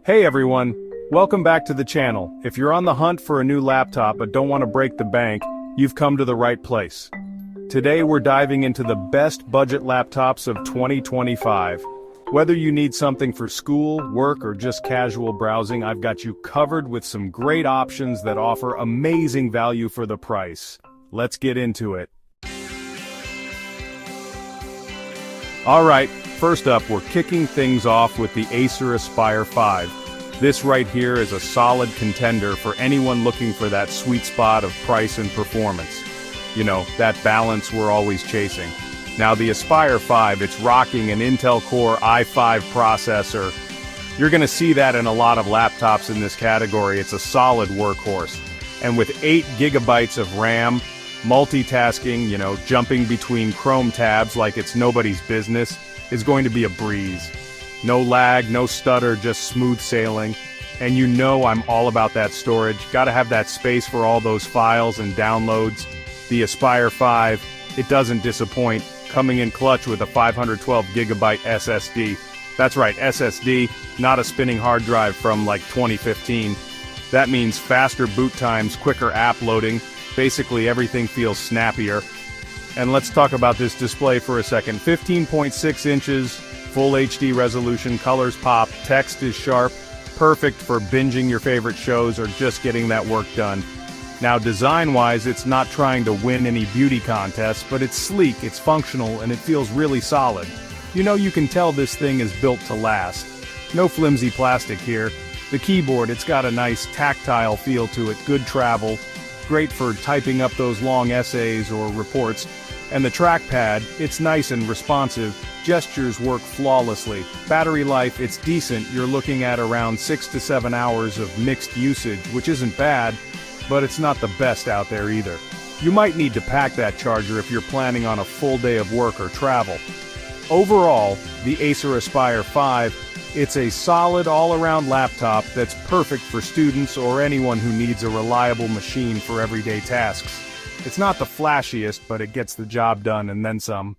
Hey everyone, welcome back to the channel. If you're on the hunt for a new laptop but don't want to break the bank, you've come to the right place. Today we're diving into the best budget laptops of 2025. Whether you need something for school, work, or just casual browsing, I've got you covered with some great options that offer amazing value for the price. Let's get into it. Alright, first up we're kicking things off with the Acer Aspire 5. This right here is a solid contender for anyone looking for that sweet spot of price and performance. You know, that balance we're always chasing. Now the Aspire 5, it's rocking an Intel Core i5 processor. You're gonna see that in a lot of laptops in this category. It's a solid workhorse. And with 8 GB of RAM, multitasking, jumping between Chrome tabs like it's nobody's business, is going to be a breeze. No lag, no stutter, just smooth sailing. And you know I'm all about that storage. Gotta have that space for all those files and downloads. The Aspire 5, it doesn't disappoint, coming in clutch with a 512 GB SSD. That's right, SSD, not a spinning hard drive from like 2015. That means faster boot times, quicker app loading. Basically everything feels snappier. And let's talk about this display for a second. 15.6 inches, full HD resolution, colors pop, text is sharp, perfect for binging your favorite shows or just getting that work done. Now design-wise, it's not trying to win any beauty contests, but it's sleek, it's functional, and it feels really solid. You can tell this thing is built to last. No flimsy plastic here. The keyboard, it's got a nice tactile feel to it, good travel. Great for typing up those long essays or reports. And the trackpad, it's nice and responsive, gestures work flawlessly. Battery life, it's decent, you're looking at around 6 to 7 hours of mixed usage, which isn't bad, but it's not the best out there either. You might need to pack that charger if you're planning on a full day of work or travel. Overall, the Acer Aspire 5, it's a solid all-around laptop that's perfect for students or anyone who needs a reliable machine for everyday tasks. It's not the flashiest, but it gets the job done and then some.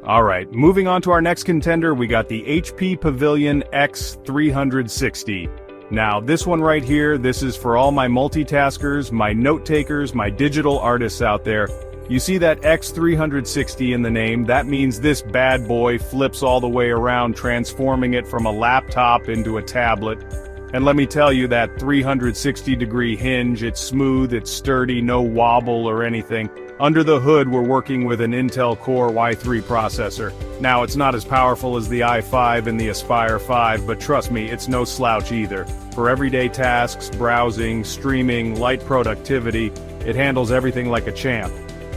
Alright, moving on to our next contender, we got the HP Pavilion X360. Now, this one right here, this is for all my multitaskers, my note-takers, my digital artists out there. You see that X360 in the name, that means this bad boy flips all the way around, transforming it from a laptop into a tablet. And let me tell you, that 360-degree hinge, it's smooth, it's sturdy, no wobble or anything. Under the hood, we're working with an Intel Core i3 processor. Now, it's not as powerful as the i5 and the Aspire 5, but trust me, it's no slouch either. For everyday tasks, browsing, streaming, light productivity, it handles everything like a champ.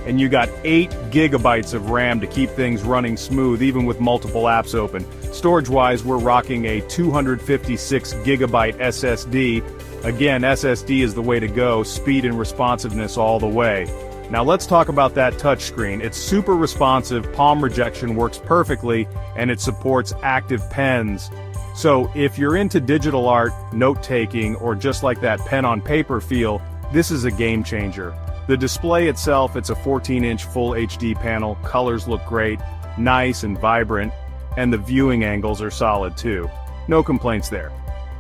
And you got 8 GB of RAM to keep things running smooth even with multiple apps open. Storage-wise, we're rocking a 256 GB SSD. Again, SSD is the way to go, speed and responsiveness all the way. Now let's talk about that touchscreen. It's super responsive, palm rejection works perfectly, and it supports active pens. So if you're into digital art, note-taking, or just like that pen-on-paper feel, this is a game changer. The display itself, it's a 14-inch full HD panel, colors look great, nice and vibrant, and the viewing angles are solid too. No complaints there.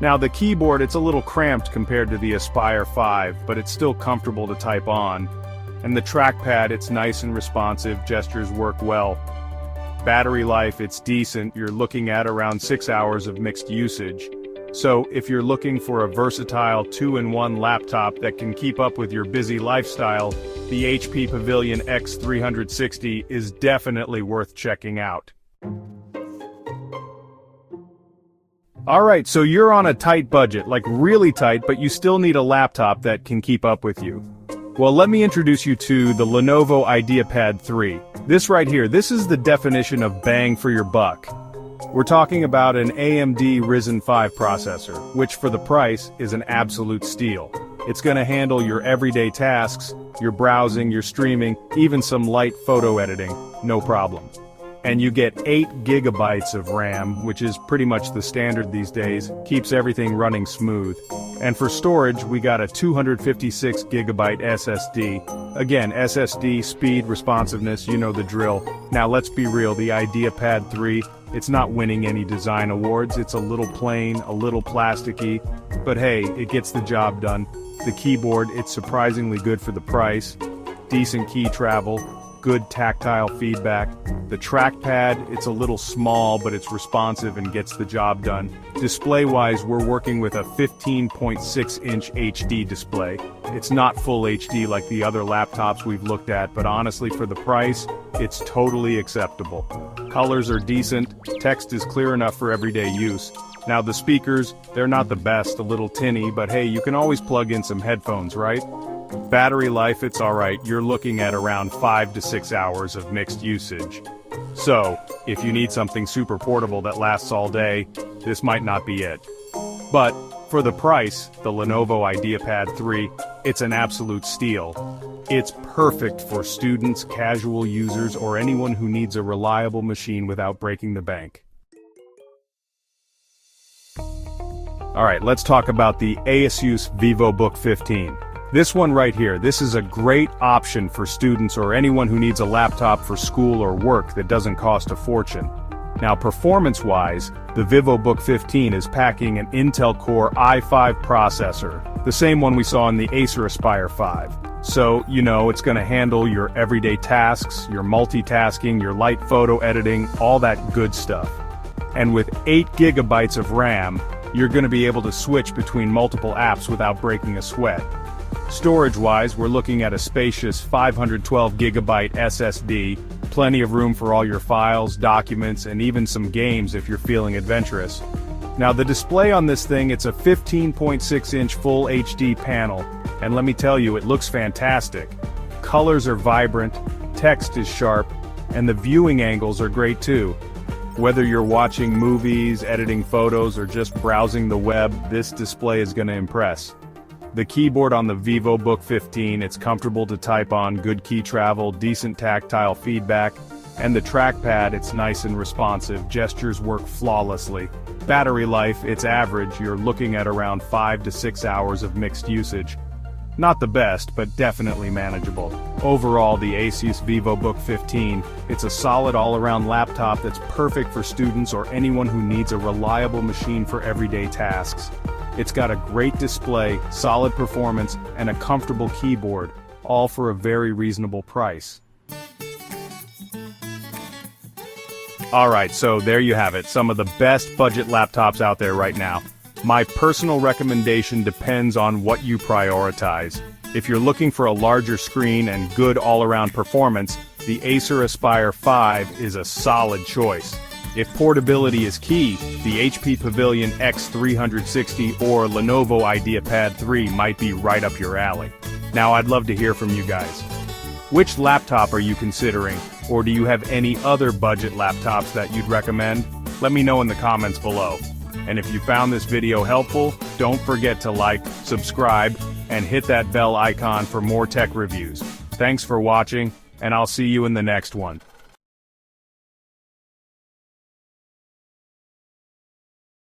Now the keyboard, it's a little cramped compared to the Aspire 5, but it's still comfortable to type on. And the trackpad, it's nice and responsive, gestures work well. Battery life, it's decent, you're looking at around 6 hours of mixed usage. So, if you're looking for a versatile 2-in-1 laptop that can keep up with your busy lifestyle, the HP Pavilion X360 is definitely worth checking out. Alright, so you're on a tight budget, like really tight, but you still need a laptop that can keep up with you. Well, let me introduce you to the Lenovo IdeaPad 3. This right here, this is the definition of bang for your buck. We're talking about an AMD Ryzen 5 processor, which for the price is an absolute steal. It's gonna handle your everyday tasks, your browsing, your streaming, even some light photo editing, no problem. And you get 8 GB of RAM, which is pretty much the standard these days, keeps everything running smooth. And for storage, we got a 256 GB SSD. Again, SSD, speed, responsiveness, you know the drill. Now let's be real, the IdeaPad 3, It's not winning any design awards, it's a little plain, a little plasticky, but hey, it gets the job done. The keyboard, it's surprisingly good for the price. Decent key travel, good tactile feedback. The trackpad, it's a little small, but it's responsive and gets the job done. Display-wise, we're working with a 15.6-inch HD display. It's not full HD like the other laptops we've looked at, but honestly for the price, it's totally acceptable. Colors are decent, text is clear enough for everyday use. Now the speakers, they're not the best, a little tinny, but hey, you can always plug in some headphones, right? Battery life, it's alright, you're looking at around 5 to 6 hours of mixed usage. So, if you need something super portable that lasts all day, this might not be it. But, for the price, the Lenovo IdeaPad 3, it's an absolute steal. It's perfect for students, casual users, or anyone who needs a reliable machine without breaking the bank. Alright, let's talk about the ASUS VivoBook 15. This one right here, this is a great option for students or anyone who needs a laptop for school or work that doesn't cost a fortune. Now performance-wise, the VivoBook 15 is packing an Intel Core i5 processor, the same one we saw in the Acer Aspire 5. So, you know, it's gonna handle your everyday tasks, your multitasking, your light photo editing, all that good stuff. And with 8 GB of RAM, you're gonna be able to switch between multiple apps without breaking a sweat. Storage-wise, we're looking at a spacious 512 GB SSD, plenty of room for all your files, documents, and even some games if you're feeling adventurous. Now the display on this thing, it's a 15.6-inch Full HD panel, and let me tell you, it looks fantastic. Colors are vibrant, text is sharp, and the viewing angles are great too. Whether you're watching movies, editing photos, or just browsing the web, this display is gonna impress. The keyboard on the VivoBook 15, it's comfortable to type on, good key travel, decent tactile feedback, and the trackpad, it's nice and responsive, gestures work flawlessly. Battery life, it's average, you're looking at around 5 to 6 hours of mixed usage. Not the best, but definitely manageable. Overall, the ASUS VivoBook 15, it's a solid all-around laptop that's perfect for students or anyone who needs a reliable machine for everyday tasks. It's got a great display, solid performance, and a comfortable keyboard, all for a very reasonable price. Alright, so there you have it, some of the best budget laptops out there right now. My personal recommendation depends on what you prioritize. If you're looking for a larger screen and good all-around performance, the Acer Aspire 5 is a solid choice. If portability is key, the HP Pavilion X360 or Lenovo IdeaPad 3 might be right up your alley. Now I'd love to hear from you guys. Which laptop are you considering, or do you have any other budget laptops that you'd recommend? Let me know in the comments below. And if you found this video helpful, don't forget to like, subscribe, and hit that bell icon for more tech reviews. Thanks for watching, and I'll see you in the next one.